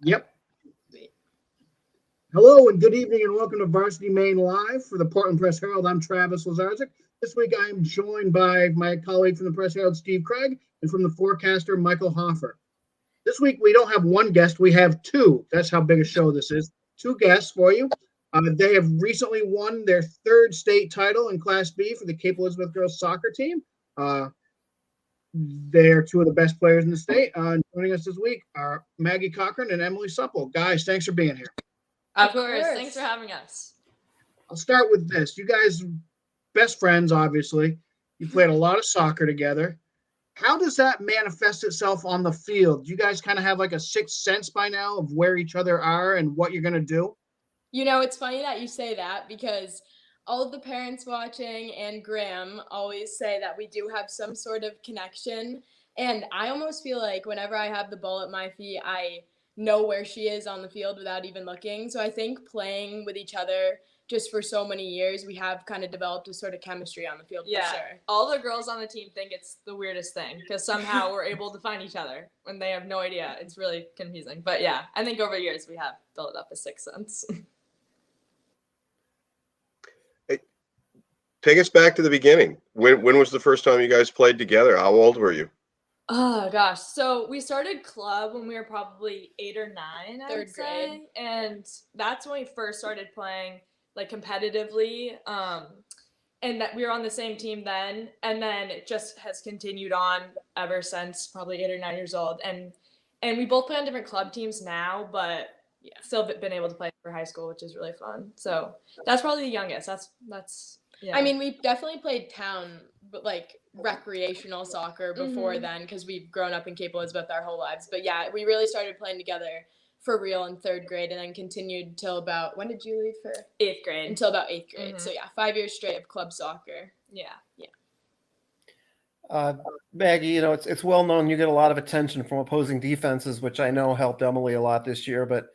Yep. Hello and good evening and welcome to Varsity Maine Live for the Portland Press Herald. I'm Travis Lazarczyk. This week I am joined by my colleague from the Press Herald, Steve Craig, and from the Forecaster, Michael Hoffer. This week we don't have one guest, we have two. That's how big a show this is. Two guests for you. They have recently won their third state title in Class B for the Cape Elizabeth girls soccer team. They're two of the best players in the state. Joining us this week are Maggie Cochran and Emily Supple. Guys, thanks for being here. Of course. Thanks for having us. I'll start with this. You guys, best friends, obviously. You played a lot of soccer together. How does that manifest itself on the field? Do you guys kind of have like a sixth sense by now of where each other are and what you're going to do? You know, it's funny that you say that because all of the parents watching and Graham always say that we do have some sort of connection. And I almost feel like whenever I have the ball at my feet, I know where she is on the field without even looking. So I think playing with each other just for so many years, we have kind of developed a sort of chemistry on the field for sure. All the girls on the team think it's the weirdest thing because somehow we're able to find each other when they have no idea. It's really confusing. But yeah, I think over years we have built up a sixth sense. Take us back to the beginning. When was the first time you guys played together? How old were you? Oh gosh. So we started club when we were probably 8 or 9, I would say. Third grade. And that's when we first started playing like competitively. And that we were on the same team then. And then it just has continued on ever since probably 8 or 9 years old. And we both play on different club teams now, but still been able to play for high school, which is really fun. So that's probably the youngest. That's yeah. I mean, we've definitely played town, but like recreational soccer before then because we've grown up in Cape Elizabeth our whole lives. But yeah, we really started playing together for real in third grade and then continued till about, when did you leave for? 8th grade. Until about 8th grade. So yeah, 5 years straight of club soccer. Yeah. Maggie, you know, it's well known you get a lot of attention from opposing defenses, which I know helped Emily a lot this year. But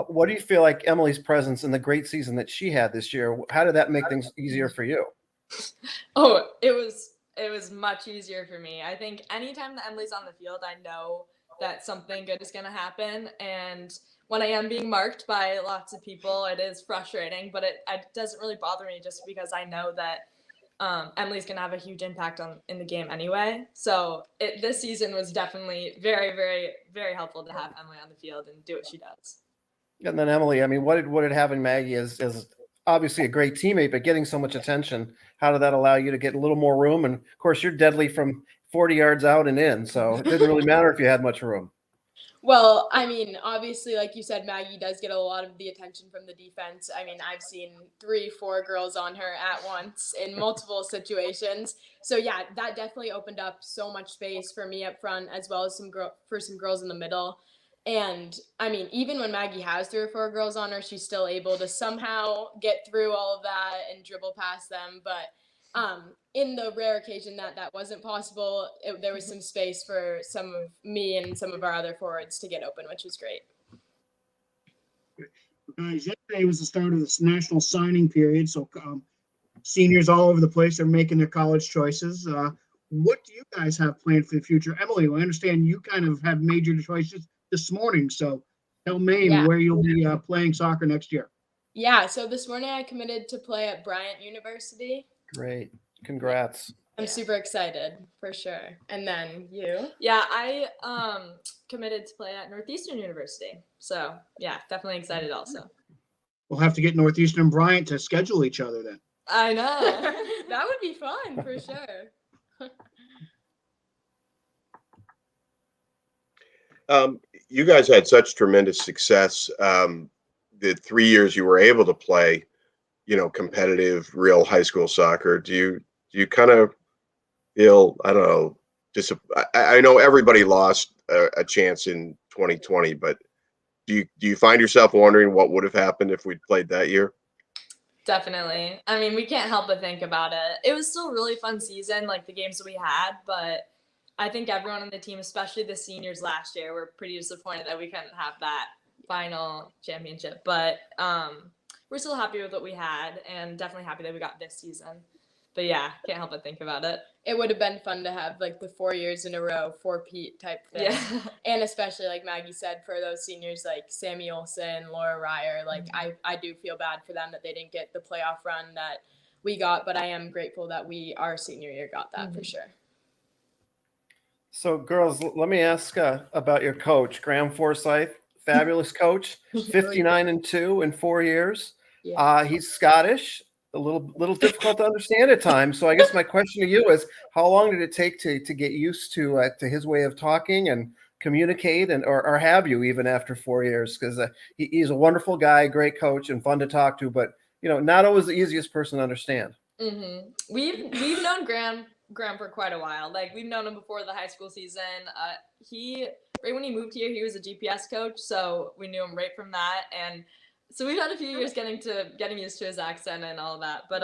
what do you feel like Emily's presence in the great season that she had this year, how did that make things easier for you? Oh, it was much easier for me. I think anytime that Emily's on the field, I know that something good is going to happen. And when I am being marked by lots of people, it is frustrating, but it doesn't really bother me just because I know that Emily's going to have a huge impact in the game anyway. So this season was definitely very, very, very helpful to have Emily on the field and do what she does. And then Emily, I mean, what did having Maggie as obviously a great teammate, but getting so much attention, how did that allow you to get a little more room? And of course, you're deadly from 40 yards out and in, so it didn't really matter if you had much room. Well, I mean, obviously, like you said, Maggie does get a lot of the attention from the defense. I mean, I've seen 3-4 girls on her at once in multiple situations. So yeah, that definitely opened up so much space for me up front, as well as some girls in the middle. And I mean, even when Maggie has 3 or 4 girls on her, she's still able to somehow get through all of that and dribble past them. But in the rare occasion that wasn't possible, there was some space for some of me and some of our other forwards to get open, which was great. Guys, yesterday was the start of this national signing period, so seniors all over the place are making their college choices. What do you guys have planned for the future? Emily, I understand you kind of have made your choices this morning, so tell Maine where you'll be playing soccer next year. Yeah, so this morning I committed to play at Bryant University. Great. Congrats. I'm super excited, for sure. And then you? Yeah, I committed to play at Northeastern University. So, yeah, definitely excited also. We'll have to get Northeastern and Bryant to schedule each other then. I know. That would be fun, for sure. You guys had such tremendous success. The 3 years you were able to play, you know, competitive, real high school soccer. Do you kind of feel, I don't know, I know everybody lost a chance in 2020, but do you find yourself wondering what would have happened if we'd played that year? Definitely. I mean, we can't help but think about it. It was still a really fun season, like the games that we had, but I think everyone on the team, especially the seniors last year, were pretty disappointed that we couldn't have that final championship. But we're still happy with what we had and definitely happy that we got this season. yeah, can't help but think about it. It would have been fun to have like the 4 years in a row, 4-peat type thing. Yeah. And especially like Maggie said, for those seniors like Sammy Olson, Laura Ryer, like I do feel bad for them that they didn't get the playoff run that we got, but I am grateful that our senior year got that for sure. So, girls, let me ask about your coach, Graham Forsyth, fabulous coach, 59-2 in 4 years. Yeah. He's Scottish, a little difficult to understand at times. So, I guess my question to you is, how long did it take to get used to his way of talking and communicate, and or have you even after 4 years? Because he's a wonderful guy, great coach, and fun to talk to, but not always the easiest person to understand. Mm-hmm. We've known Graham for quite a while. Like, we've known him before the high school season. Right when he moved here, he was a GPS coach, so we knew him right from that. And so we've had a few years getting used to his accent and all of that. But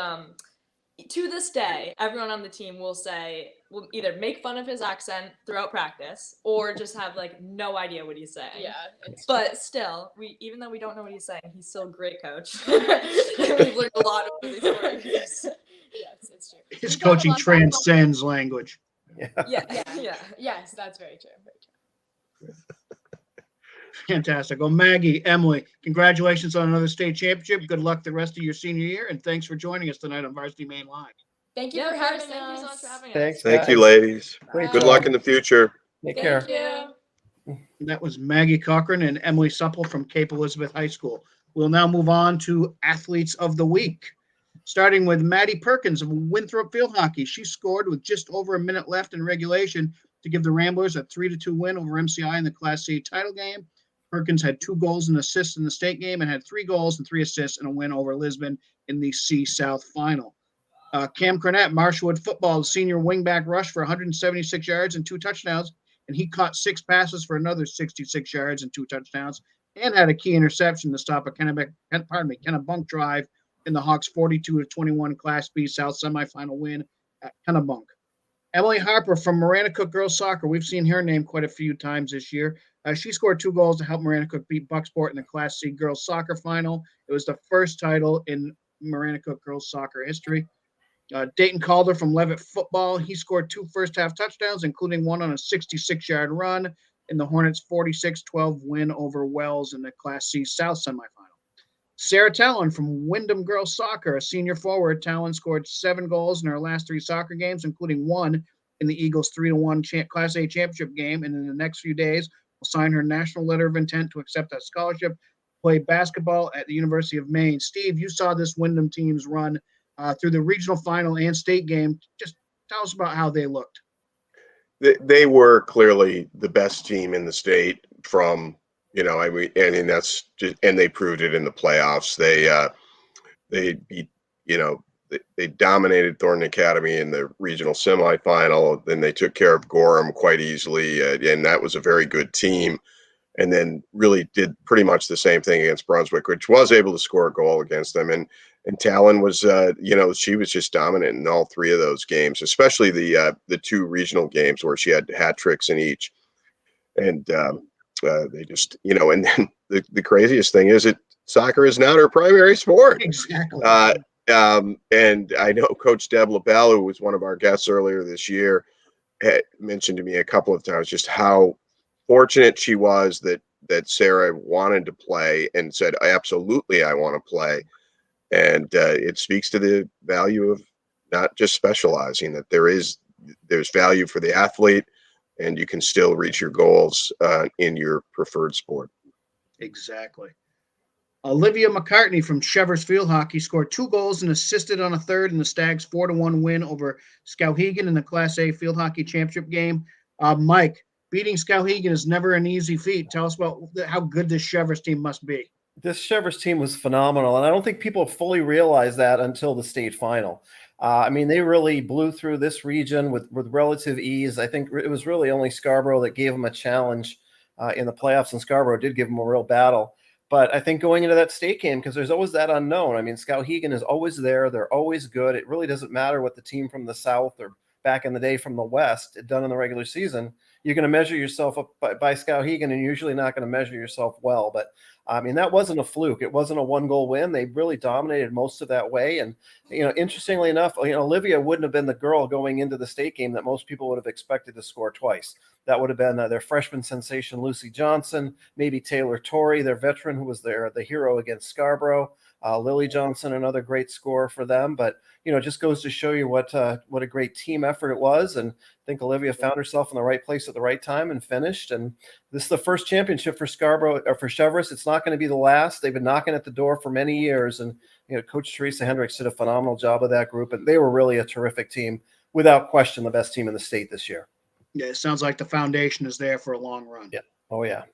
to this day, everyone on the team will either make fun of his accent throughout practice or just have like no idea what he's saying. Yeah. But still, even though we don't know what he's saying, he's still a great coach. We've learned a lot over these 4 years. Yes, it's true. His coaching transcends language. Yeah. Yes, that's very true. Very true. Fantastic. Well, Maggie, Emily, congratulations on another state championship. Good luck the rest of your senior year, and thanks for joining us tonight on Varsity Maine Live. Thank you for having us. Thank you so much for having us. Thanks. Thank you, guys. ladies. Great Good job. luck in the future. Take care. Thank you. That was Maggie Cochran and Emily Supple from Cape Elizabeth High School. We'll now move on to Athletes of the Week, starting with Maddie Perkins of Winthrop Field Hockey. She scored with just over a minute left in regulation to give the Ramblers a 3-2 win over MCI in the Class C title game. Perkins had 2 goals and assists in the state game and had 3 goals and 3 assists in a win over Lisbon in the C South final. Cam Cornett, Marshwood football, senior wingback, rushed for 176 yards and 2 touchdowns, and he caught 6 passes for another 66 yards and 2 touchdowns, and had a key interception to stop a Kennebunk drive in the Hawks' 42-21 Class B South semifinal win at Kennebunk. Emily Harper from Maranacook Girls Soccer. We've seen her name quite a few times this year. She scored 2 goals to help Maranacook beat Bucksport in the Class C Girls Soccer final. It was the first title in Maranacook Girls Soccer history. Dayton Calder from Levitt football. He scored 2 first-half touchdowns, including one on a 66-yard run in the Hornets' 46-12 win over Wells in the Class C South semifinal. Sarah Talon from Wyndham Girls Soccer, a senior forward. Talon scored 7 goals in her last 3 soccer games, including one in the Eagles' 3-1 Class A championship game, and in the next few days will sign her national letter of intent to accept a scholarship to play basketball at the University of Maine. Steve, you saw this Wyndham team's run through the regional final and state game. Just tell us about how they looked. They were clearly the best team in the state from, that's just, and they proved it in the playoffs. They beat, they dominated Thornton Academy in the regional semifinal. Then they took care of Gorham quite easily, and that was a very good team. And then really did pretty much the same thing against Brunswick, which was able to score a goal against them. And Talon was, she was just dominant in all 3 of those games, especially the 2 regional games where she had hat tricks in each. And they just, and then the craziest thing is soccer is not her primary sport. Exactly. And I know Coach Deb LaBelle, who was one of our guests earlier this year, had mentioned to me a couple of times just how fortunate she was that Sarah wanted to play and said, absolutely, I want to play. And it speaks to the value of not just specializing, that there's value for the athlete and you can still reach your goals in your preferred sport. Exactly. Olivia McCartney from Chevers Field Hockey scored 2 goals and assisted on a third in the Stags' 4-1 win over Skowhegan in the Class A Field Hockey Championship game. Mike, beating Skowhegan is never an easy feat. Tell us about how good this Chevers team must be. This Chevers team was phenomenal, and I don't think people fully realize that until the state final. They really blew through this region with relative ease. I think it was really only Scarborough that gave them a challenge in the playoffs, and Scarborough did give them a real battle. But I think going into that state game, because there's always that unknown. Skowhegan is always there. They're always good. It really doesn't matter what the team from the south or back in the day from the west had done in the regular season. you're going to measure yourself up by Skowhegan, and you're usually not going to measure yourself well. But I mean, that wasn't a fluke. It wasn't a 1-goal win. They really dominated most of that way. And, interestingly enough, Olivia wouldn't have been the girl going into the state game that most people would have expected to score twice. That would have been their freshman sensation, Lucy Johnson, maybe Taylor Torrey, their veteran, who was the hero against Scarborough. Lily Johnson, another great scorer for them. But, it just goes to show you what a great team effort it was. And I think Olivia found herself in the right place at the right time and finished. And this is the first championship for Scarborough, or for Cheverus. It's not going to be the last. They've been knocking at the door for many years. And, Coach Teresa Hendricks did a phenomenal job of that group. And they were really a terrific team, without question, the best team in the state this year. Yeah, it sounds like the foundation is there for a long run. Yeah. Oh, yeah.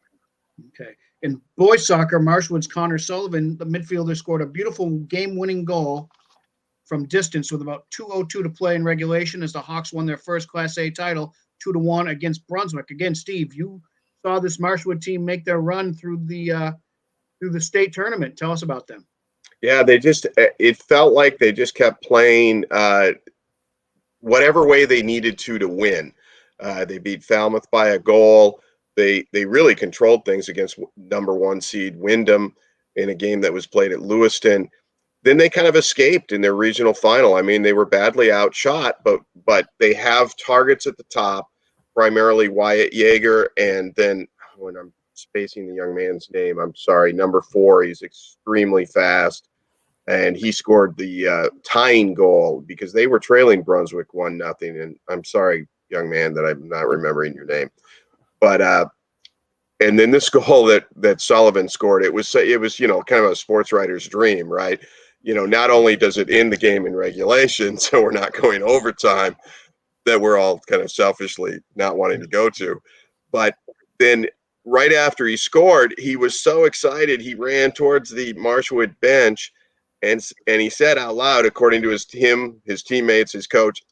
Okay. In boys soccer, Marshwood's Connor Sullivan, the midfielder, scored a beautiful game-winning goal from distance with about 2:02 to play in regulation as the Hawks won their first Class A title 2-1 against Brunswick. Again, Steve, you saw this Marshwood team make their run through the state tournament. Tell us about them. Yeah, it felt like they just kept playing whatever way they needed to win. They beat Falmouth by a goal. They really controlled things against number 1 seed Wyndham in a game that was played at Lewiston. Then they kind of escaped in their regional final. I mean, they were badly outshot, but they have targets at the top, primarily Wyatt Yeager, and then when I'm spacing the young man's name, I'm sorry, number 4. He's extremely fast, and he scored the tying goal because they were trailing Brunswick 1-0. And I'm sorry, young man, that I'm not remembering your name. But and then this goal that Sullivan scored, it was kind of a sports writer's dream, right? Not only does it end the game in regulation, so we're not going overtime, that we're all kind of selfishly not wanting to go to, but then right after he scored, he was so excited he ran towards the Marshwood bench, and he said out loud, according to his teammates, his coach,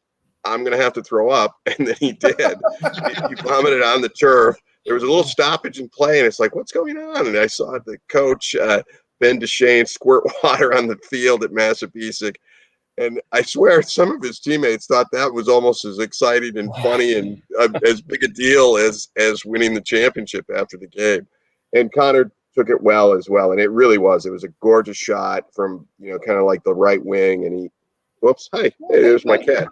"I'm going to have to throw up." And then he did. He vomited on the turf. There was a little stoppage in play, and it's like, what's going on? And I saw the coach, Ben Deshane, squirt water on the field at Massapequa. And I swear some of his teammates thought that was almost as exciting and funny and as big a deal as winning the championship after the game. And Connor took it well as well. And it really was. It was a gorgeous shot from, kind of like the right wing. And he, whoops, hey, there's my cat.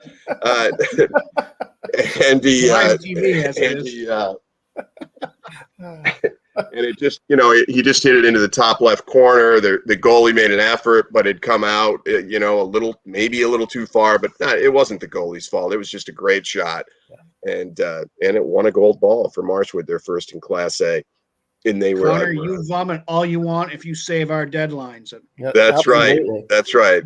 And it just, he just hit it into the top left corner. The goalie made an effort, but it come out, maybe a little too far, but it wasn't the goalie's fault. It was just a great shot. And it won a gold ball for Marshwood, their first in Class A. And they were. Connor, you vomit all you want if you save our deadlines. That's right. That's right.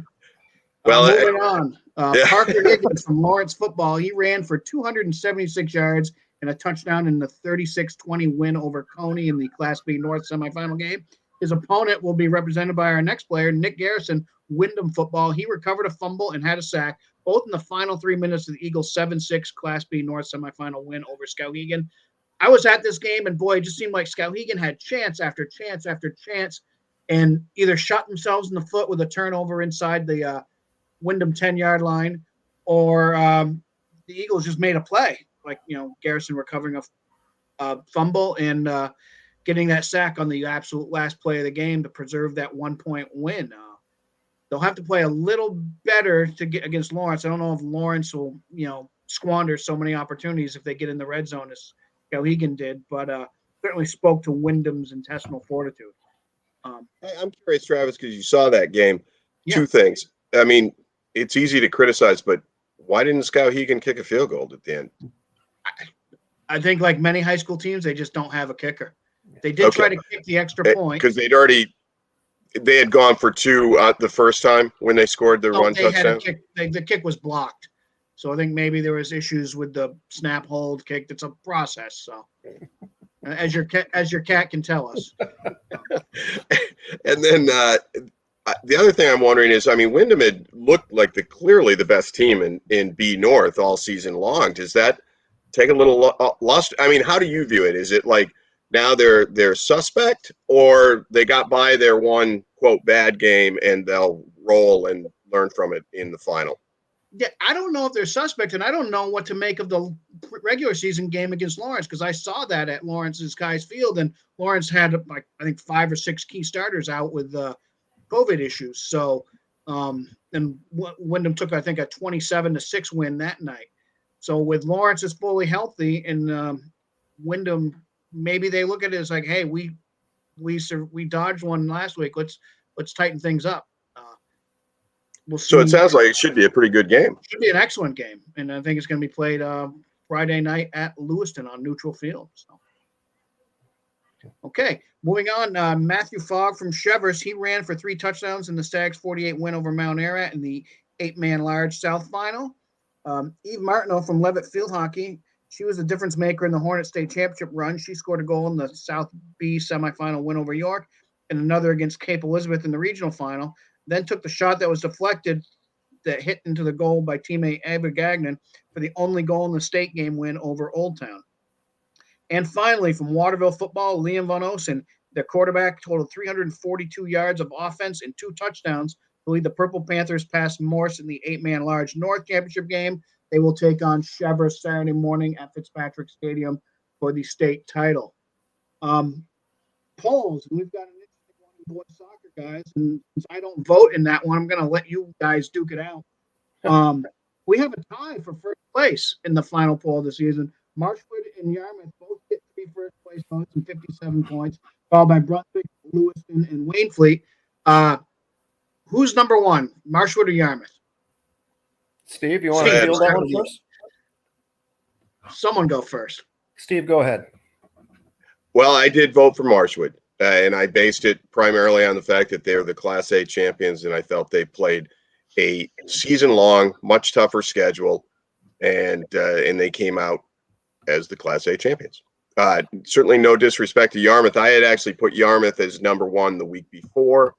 Well, moving on. Parker Higgins from Lawrence football. He ran for 276 yards and a touchdown in the 36-20 win over Coney in the Class B North semifinal game. His opponent will be represented by our next player, Nick Garrison, Wyndham football. He recovered a fumble and had a sack, both in the final 3 minutes of the Eagles' 7-6 Class B North semifinal win over Skowhegan. I was at this game, and boy, it just seemed like Skowhegan had chance after chance after chance and either shot themselves in the foot with a turnover inside the Wyndham 10-yard line, or the Eagles just made a play. Like, Garrison recovering a fumble and getting that sack on the absolute last play of the game to preserve that 1-point win. They'll have to play a little better to get against Lawrence. I don't know if Lawrence will, squander so many opportunities if they get in the red zone as Skowhegan did, but certainly spoke to Wyndham's intestinal fortitude. I'm curious, Travis, because you saw that game. Yeah. Two things. I mean, it's easy to criticize, but why didn't Skowhegan kick a field goal at the end? I think, like many high school teams, they just don't have a kicker. They did try to kick the extra point because they had gone for two the first time when they scored their one touchdown. The kick was blocked, so I think maybe there was issues with the snap, hold, kick. It's a process. So, as your cat can tell us. And then the other thing I'm wondering is, I mean, Wyndham had looked like clearly the best team in B North all season long. Does that take a little lost? I mean, how do you view it? Is it like now they're suspect, or they got by their one quote bad game and they'll roll and learn from it in the final? Yeah, I don't know if they're suspect, and I don't know what to make of the regular season game against Lawrence, because I saw that at Lawrence's Keyes Field, and Lawrence had like I think 5 or 6 key starters out with COVID issues. So, and Wyndham took I think a 27-6 win that night. So with Lawrence is fully healthy, and Wyndham, maybe they look at it as like, hey, we dodged one last week. Let's tighten things up. We'll see. So it sounds like it should be a pretty good game. Should be an excellent game, and I think it's going to be played Friday night at Lewiston on neutral field. So, okay, moving on. Matthew Fogg from Chevers, he ran for 3 touchdowns in the Stags' 48 win over Mount Ararat in the 8-man large South final. Eve Martineau from Levitt Field Hockey, she was the difference maker in the Hornet State Championship run. She scored a goal in the South B semifinal win over York, and another against Cape Elizabeth in the regional final. Then took the shot that was deflected that hit into the goal by teammate Ava Gagnon for the only goal in the state game win over Old Town. And finally, from Waterville football, Liam Von Osen, the quarterback, totaled 342 yards of offense and 2 touchdowns to lead the Purple Panthers past Morse in the 8-man large North Championship game. They will take on Chevers Saturday morning at Fitzpatrick Stadium for the state title. Polls, we've got an interesting one in boys soccer, guys, and since I don't vote in that one, I'm going to let you guys duke it out. We have a tie for first place in the final poll of the season. Marshwood and Yarmouth both get 3 first place votes and 57 points, followed by Brunswick, Lewiston, and Waynfleet. Who's number 1, Marshwood or Yarmouth? Steve, you want to field that one first? Someone go first. Steve, go ahead. Well, I did vote for Marshwood, and I based it primarily on the fact that they're the Class A champions, and I felt they played a season-long, much tougher schedule, and they came out as the Class A champions. Certainly no disrespect to Yarmouth. I had actually put Yarmouth as number 1 the week before,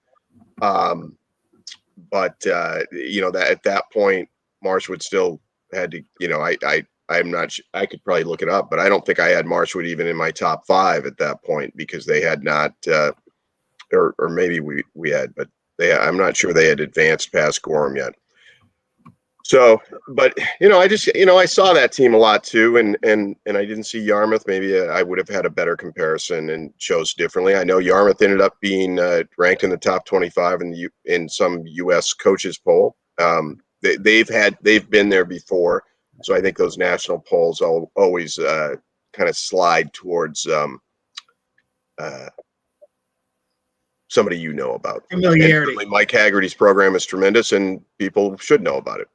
but that at that point, Marshwood still had to. I'm not. I could probably look it up, but I don't think I had Marshwood even in my top 5 at that point because they had not, or maybe we had, but I'm not sure they had advanced past Gorham yet. So, but I saw that team a lot too, and I didn't see Yarmouth. Maybe I would have had a better comparison and chose differently. I know Yarmouth ended up being ranked in the top 25 in some U.S. coaches poll. They've been there before. So I think those national polls always kind of slide towards somebody about. Familiarity. Mike Haggerty's program is tremendous, and people should know about it.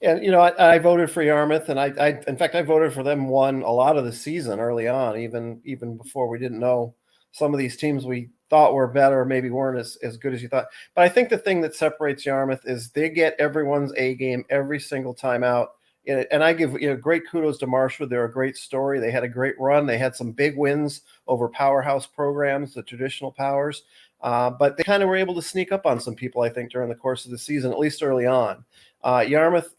Yeah, and I voted for Yarmouth, and in fact I voted for them won a lot of the season early on, even before we didn't know some of these teams we thought were better, maybe weren't as good as you thought. But I think the thing that separates Yarmouth is they get everyone's A game every single time out. And I give great kudos to Marshwood. They're a great story. They had a great run. They had some big wins over powerhouse programs, the traditional powers. But they kind of were able to sneak up on some people, I think, during the course of the season, at least early on. Yarmouth,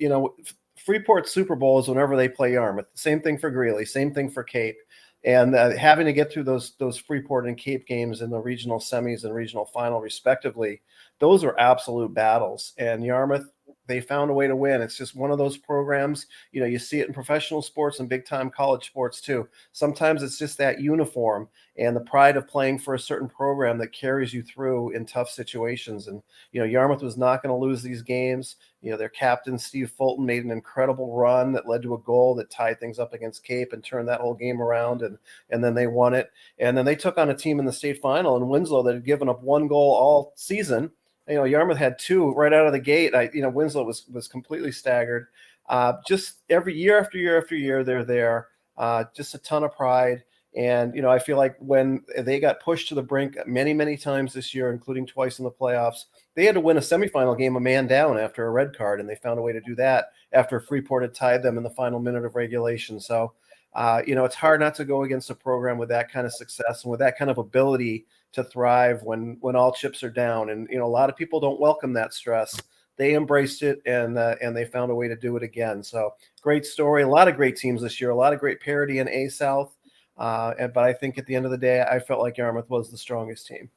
Freeport Super Bowl is whenever they play Yarmouth. Same thing for Greeley. Same thing for Cape. And having to get through those Freeport and Cape games in the regional semis and regional final, respectively, those are absolute battles. And Yarmouth, they found a way to win. It's just one of those programs, you see it in professional sports and big-time college sports too. Sometimes it's just that uniform and the pride of playing for a certain program that carries you through in tough situations. And, Yarmouth was not going to lose these games. Their captain, Steve Fulton, made an incredible run that led to a goal that tied things up against Cape and turned that whole game around. And then they won it. And then they took on a team in the state final in Winslow that had given up 1 goal all season. Yarmouth had 2 right out of the gate. Winslow was completely staggered. Just every year after year after year, they're there. Just a ton of pride. And, I feel like when they got pushed to the brink many, many times this year, including twice in the playoffs, they had to win a semifinal game a man down after a red card. And they found a way to do that after Freeport had tied them in the final minute of regulation. So, it's hard not to go against a program with that kind of success and with that kind of ability to thrive when all chips are down. And, a lot of people don't welcome that stress. They embraced it and they found a way to do it again. So great story. A lot of great teams this year, a lot of great parity in A South. But I think at the end of the day, I felt like Yarmouth was the strongest team.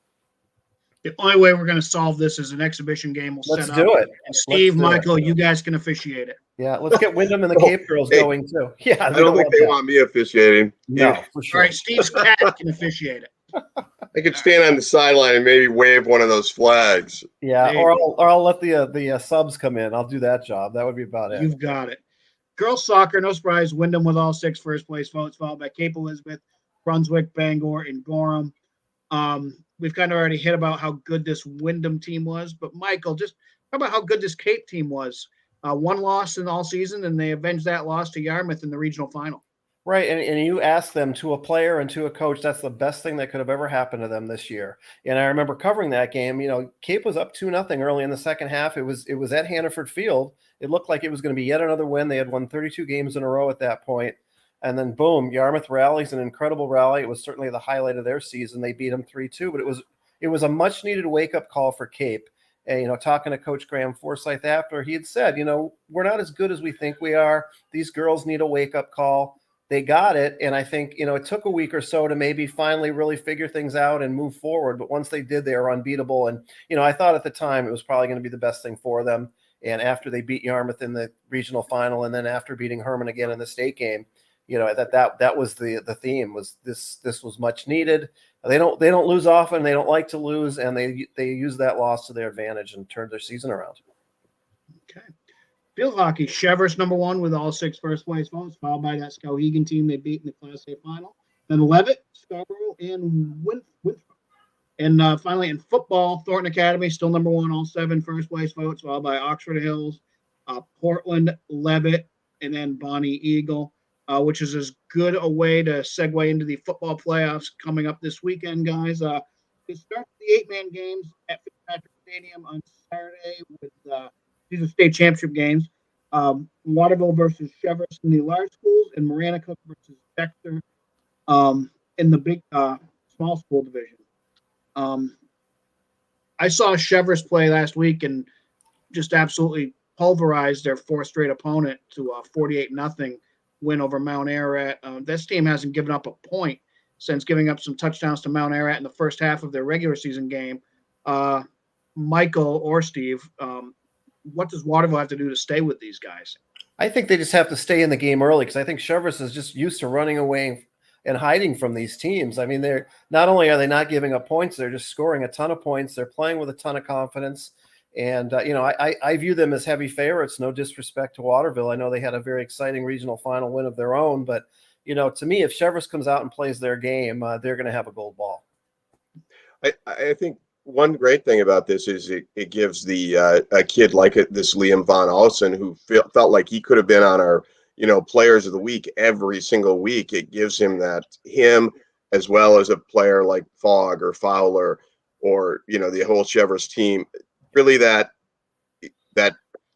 The only way we're going to solve this is an exhibition game. We'll Let's set do up. it. And Steve, Let's do it. Michael, you guys can officiate it. Yeah, let's get Wyndham and the Cape Girls Hey, going too. Yeah, I don't think they want me officiating. No, Yeah. for All sure. right, Steve's cat can officiate it. I could stand on the sideline and maybe wave one of those flags. Yeah, There you or I'll let the subs come in. I'll do that job. That would be about it. You've got it. Girls soccer, no surprise. Wyndham with all 6 first place votes, followed by Cape Elizabeth, Brunswick, Bangor, and Gorham. We've kind of already hit about how good this Wyndham team was, but Michael, just how about how good this Cape team was? 1 loss in all season, and they avenged that loss to Yarmouth in the regional final. Right, and you ask them, to a player and to a coach, that's the best thing that could have ever happened to them this year. And I remember covering that game. You know, Cape was up 2-0 early in the second half. It was at Hannaford Field. It looked like it was going to be yet another win. They had won 32 games in a row at that point. And then boom, Yarmouth rallies, an incredible rally. It was certainly the highlight of their season. They beat them 3-2, but it was a much needed wake up call for Cape. And, you know, talking to Coach Graham Forsyth after, he had said, you know, we're not as good as we think we are. These girls need a wake up call. They got it. And I think, you know, it took a week or so to maybe finally really figure things out and move forward. But once they did, they were unbeatable. And, you know, I thought at the time it was probably going to be the best thing for them. And after they beat Yarmouth in the regional final, and then after beating Herman again in the state game, you know, that was the theme, was this was much needed. They don't lose often. They don't like to lose. And they use that loss to their advantage and turned their season around. Okay. Field hockey, Cheverus #1 with all 6 first place votes, followed by that Skowhegan team they beat in the Class A final. Then Levitt, Scarborough, and Winthrop. And finally, in football, Thornton Academy still #1, all 7 first place votes, followed by Oxford Hills, Portland, Levitt, and then Bonnie Eagle, which is as good a way to segue into the football playoffs coming up this weekend, guys. It starts the 8-man games at Fitzpatrick Stadium on Saturday with these are state championship games. Waterville versus Cheverus in the large schools, and Maranacook versus Dexter in the big small school division. I saw Cheverus play last week and just absolutely pulverized their 4th straight opponent to a 48-0 win over Mount Ararat. This team hasn't given up a point since giving up some touchdowns to Mount Ararat in the first half of their regular season game. Michael or Steve, what does Waterville have to do to stay with these guys? I think they just have to stay in the game early, because I think Cheverus is just used to running away and hiding from these teams. I mean, they're not only are they not giving up points, they're just scoring a ton of points. They're playing with a ton of confidence. And, you know, I view them as heavy favorites, no disrespect to Waterville. I know they had a very exciting regional final win of their own, but, you know, to me, if Cheverus comes out and plays their game, they're going to have a gold ball. I think one great thing about this is it gives the a kid like this Liam Von Olsen, who felt like he could have been on our, you know, players of the week every single week. It gives him him as well as a player like Fogg or Fowler or, you know, the whole Cheverus team, really that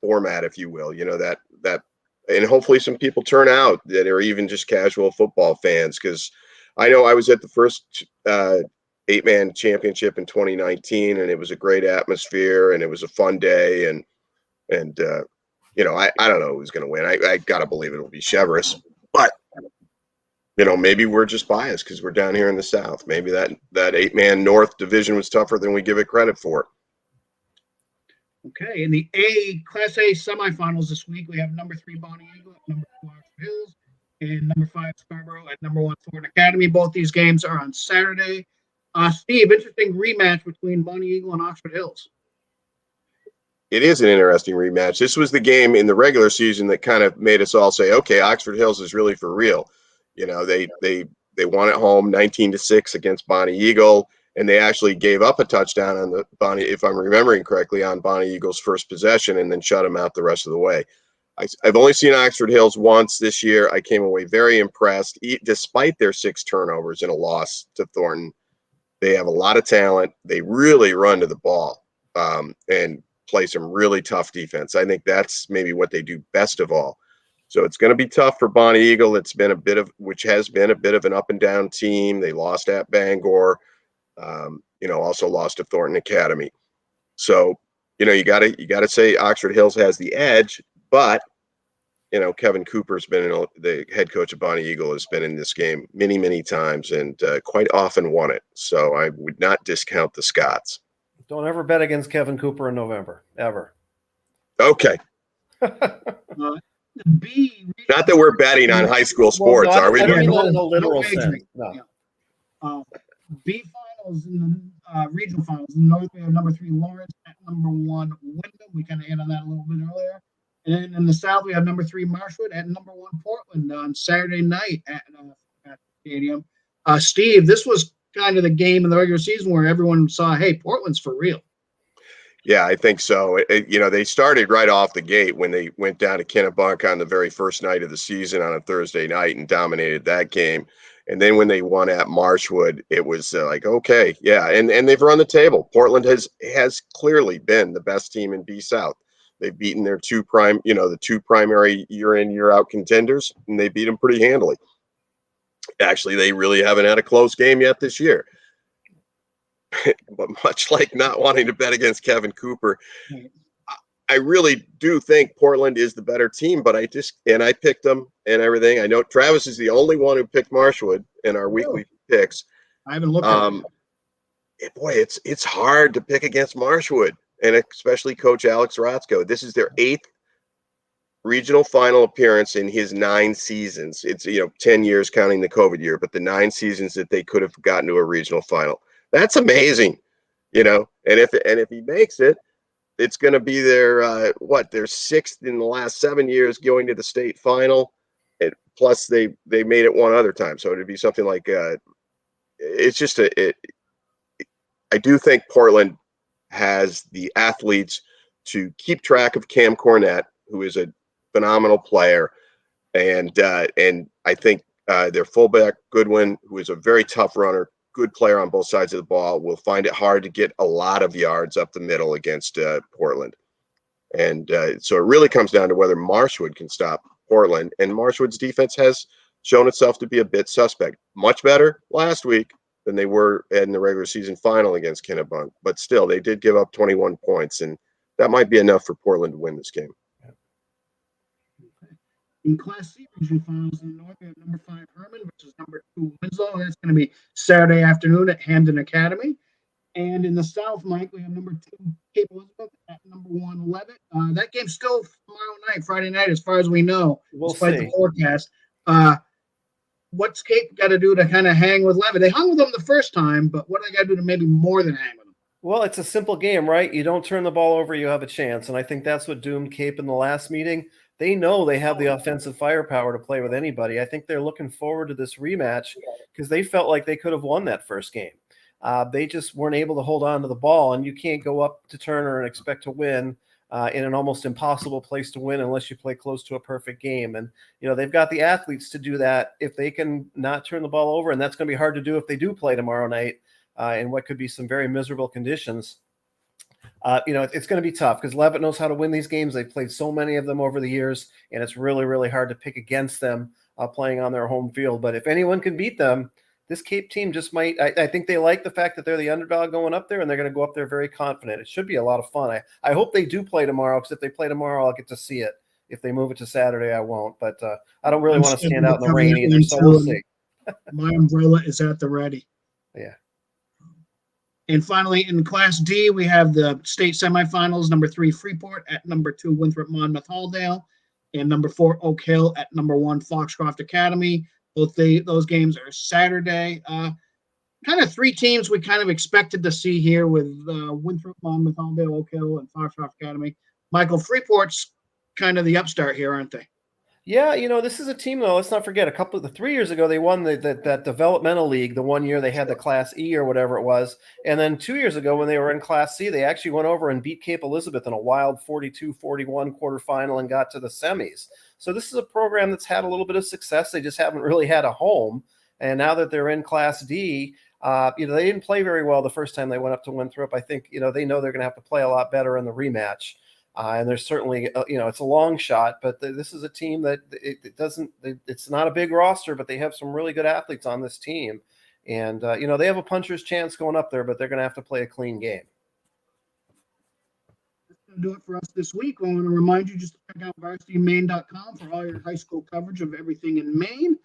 format, if you will, you know, that and hopefully some people turn out that are even just casual football fans, because I know I was at the first 8-man championship in 2019, and it was a great atmosphere and it was a fun day, and you know, I don't know who's going to win. I gotta believe it'll be Cheverus, but you know, maybe we're just biased because we're down here in the South. Maybe that 8-man North division was tougher than we give it credit for. Okay, in the Class A semifinals this week, we have #3 Bonnie Eagle at #2 Oxford Hills, and #5 Scarborough at #1 Thornton Academy. Both these games are on Saturday. Steve, interesting rematch between Bonnie Eagle and Oxford Hills. It is an interesting rematch. This was the game in the regular season that kind of made us all say, okay, Oxford Hills is really for real. You know, they won at home 19-6 against Bonnie Eagle, and they actually gave up a touchdown on the Bonnie, if I'm remembering correctly, on Bonnie Eagle's first possession, and then shut them out the rest of the way. I've only seen Oxford Hills once this year. I came away very impressed, despite their 6 turnovers and a loss to Thornton. They have a lot of talent. They really run to the ball and play some really tough defense. I think that's maybe what they do best of all. So it's going to be tough for Bonnie Eagle. It's been which has been a bit of an up and down team. They lost at Bangor, you know, also lost to Thornton Academy. So, you know, you got to say Oxford Hills has the edge, but you know, Kevin Cooper's been the head coach of Bonnie Eagle, has been in this game many times and quite often won it. So I would not discount the Scots. Don't ever bet against Kevin Cooper in November, ever. Okay. B. Not that we're betting on high school sports, Well, no, are we? I don't Yeah, mean no, that in a literal no sense. wagering. No. Yeah. B finals in the regional finals. In the North, we have number 3 Lawrence at number 1 Wyndham. We kind of hit on that a little bit earlier. And then in the South, we have number 3 Marshwood at number 1 Portland on Saturday night at the stadium. Steve, this was kind of the game in the regular season where everyone saw, hey, Portland's for real. Yeah, I think so. They started right off the gate when they went down to Kennebunk on the very first night of the season on a Thursday night and dominated that game. And then when they won at Marshwood, it was like, okay, yeah. And they've run the table. Portland has clearly been the best team in B South. They've beaten their the two primary year in, year out contenders, and they beat them pretty handily. Actually, they really haven't had a close game yet this year. But much like not wanting to bet against Kevin Cooper, I really do think Portland is the better team, but I picked them and everything. I know Travis is the only one who picked Marshwood in our weekly picks. I haven't looked at it. Boy, it's hard to pick against Marshwood, and especially Coach Alex Rotzko. This is their 8th regional final appearance in his 9 seasons. It's 10 years counting the COVID year, but the 9 seasons that they could have gotten to a regional final. That's amazing, And if he makes it, it's going to be their 6th in the last 7 years going to the state final. Plus they made it one other time, so it'd be something like it's just I do think Portland has the athletes to keep track of Cam Cornett, who is a phenomenal player, and I think their fullback Goodwin, who is a very tough runner, good player on both sides of the ball, will find it hard to get a lot of yards up the middle against Portland. And so it really comes down to whether Marshwood can stop Portland. And Marshwood's defense has shown itself to be a bit suspect. Much better last week than they were in the regular season final against Kennebunk. But still, they did give up 21 points, and that might be enough for Portland to win this game. In Class C regional finals in the North, we have number 5 Herman versus number 2 Winslow. That's going to be Saturday afternoon at Hamden Academy. And in the South, Mike, we have number 2 Cape Elizabeth at number 1 Levitt. That game's still tomorrow night, Friday night, as far as we know, despite the forecast. What's Cape got to do to kind of hang with Levitt? They hung with them the first time, but what do they got to do to maybe more than hang with them? Well, it's a simple game, right? You don't turn the ball over, you have a chance. And I think that's what doomed Cape in the last meeting. They know they have the offensive firepower to play with anybody. I think they're looking forward to this rematch because they felt like they could have won that first game. They just weren't able to hold on to the ball, and you can't go up to Turner and expect to win in an almost impossible place to win unless you play close to a perfect game. And, they've got the athletes to do that if they can not turn the ball over, and that's going to be hard to do if they do play tomorrow night in what could be some very miserable conditions. It's going to be tough because Levitt knows how to win these games. They've played so many of them over the years, and it's really, really hard to pick against them playing on their home field. But if anyone can beat them, this Cape team just might. I think they like the fact that they're the underdog going up there, and they're going to go up there very confident. It should be a lot of fun. I hope they do play tomorrow, because if they play tomorrow, I'll get to see it. If they move it to Saturday, I won't. But I don't really want to stand out in the rain either, so we'll see. My umbrella is at the ready. Yeah. And finally, in Class D, we have the state semifinals, number 3 Freeport at number 2 Winthrop Monmouth Halldale, and number 4 Oak Hill at number 1 Foxcroft Academy. Those games are Saturday. Kind of 3 teams we kind of expected to see here with Winthrop Monmouth Halldale, Oak Hill, and Foxcroft Academy. Michael, Freeport's kind of the upstart here, aren't they? Yeah, this is a team, though. Let's not forget, 3 years ago, they won that developmental league. The one year they had the Class E or whatever it was. And then 2 years ago, when they were in Class C, they actually went over and beat Cape Elizabeth in a wild 42-41 quarterfinal and got to the semis. So this is a program that's had a little bit of success. They just haven't really had a home. And now that they're in Class D, they didn't play very well the first time they went up to Winthrop. I think, they know they're going to have to play a lot better in the rematch. And there's certainly, it's a long shot, but this is a team that it's not a big roster, but they have some really good athletes on this team. And, they have a puncher's chance going up there, but they're going to have to play a clean game. That's going to do it for us this week. I want to remind you just to check out varsitymaine.com for all your high school coverage of everything in Maine.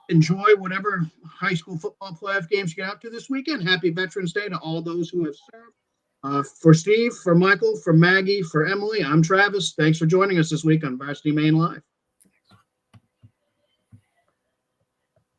enjoy whatever high school football playoff games you get out to this weekend. Happy Veterans Day to all those who have served. For Steve, for Michael, for Maggie, for Emily, I'm Travis. Thanks for joining us this week on Varsity Maine Live.